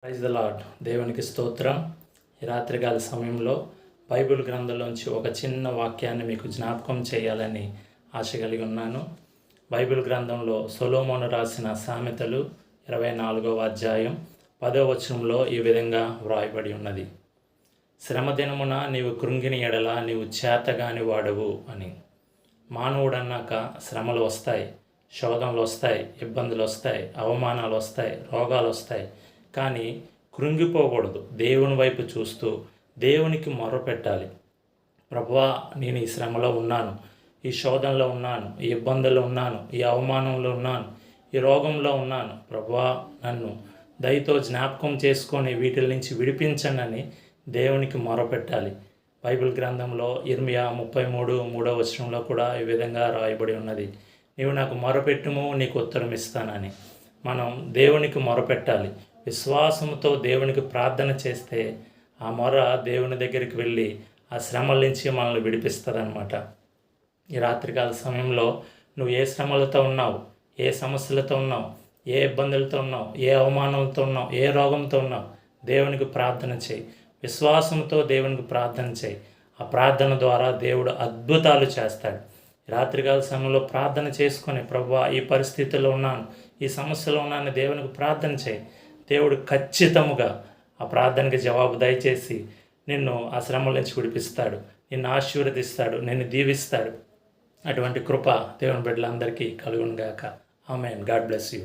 Praise the lord. దేవునికి స్తోత్రం. ఈ రాత్రికాల సమయంలో బైబిల్ గ్రంథంలోంచి ఒక చిన్న వాక్యాన్ని మీకు జ్ఞాపకం చేయాలని ఆశ కలిగి ఉన్నాను. బైబిల్ గ్రంథంలో సొలొమోను రాసిన సామెతలు 24వ అధ్యాయం 10వ వచనంలో ఈ విధంగా వ్రాయబడి ఉన్నది. శ్రమదినమున నీవు కృంగిని ఎడల నీవు చేతగాని వాడవు అని. మానవుడన్నాక శ్రమలు వస్తాయి, శోధనలు వస్తాయి, ఇబ్బందులు వస్తాయి, అవమానాలు వస్తాయి, రోగాలు వస్తాయి. కానీ కృంగిపోకూడదు. దేవుని వైపు చూస్తూ దేవునికి మొర్రపెట్టాలి. ప్రభువా, నేను ఈ శ్రమలో ఉన్నాను, ఈ శోధనలో ఉన్నాను, ఈ ఇబ్బందుల్లో ఉన్నాను, ఈ అవమానంలో ఉన్నాను, ఈ రోగంలో ఉన్నాను. ప్రభువా, నన్ను దయతో జ్ఞాపకం చేసుకొని వీటి నుంచి విడిపించండి అని దేవునికి మొరపెట్టాలి. బైబిల్ గ్రంథంలో ఇర్మియా 33:3 వచనంలో కూడా ఈ విధంగా రాయబడి ఉన్నది, నీవు నాకు మొరపెట్టుము, నీకు ఉత్తరం ఇస్తానని. మనం దేవునికి మొరపెట్టాలి. విశ్వాసంతో దేవునికి ప్రార్థన చేస్తే ఆ మొర దేవుని దగ్గరికి వెళ్ళి ఆ శ్రమల నుంచి మనల్ని విడిపిస్తుందన్నమాట. ఈ రాత్రికాల సమయంలో నువ్వు ఏ శ్రమలతో ఉన్నావు, ఏ సమస్యలతో ఉన్నావు, ఏ ఇబ్బందులతో ఉన్నావు, ఏ అవమానాలతో ఉన్నావు, ఏ రోగంతో ఉన్నావు, దేవునికి ప్రార్థన చేయి. విశ్వాసంతో దేవునికి ప్రార్థన చేయి. ఆ ప్రార్థన ద్వారా దేవుడు అద్భుతాలు చేస్తాడు. రాత్రికాల సమయంలో ప్రార్థన చేసుకొని, ప్రభువా, ఈ పరిస్థితుల్లో ఉన్నాను, ఈ సమస్యలో ఉన్నాను, దేవునికి ప్రార్థన చేయి. దేవుడు ఖచ్చితముగా ఆ ప్రార్థనకి జవాబు దయచేసి నిన్ను ఆ శ్రమల నుంచి విడిపిస్తాడు, నిన్ను ఆశీర్వదిస్తాడు, నిన్ను దీవిస్తాడు. అటువంటి కృప దేవుని బిడ్డలందరికీ కలుగును గాక. ఆమేన్. God bless you.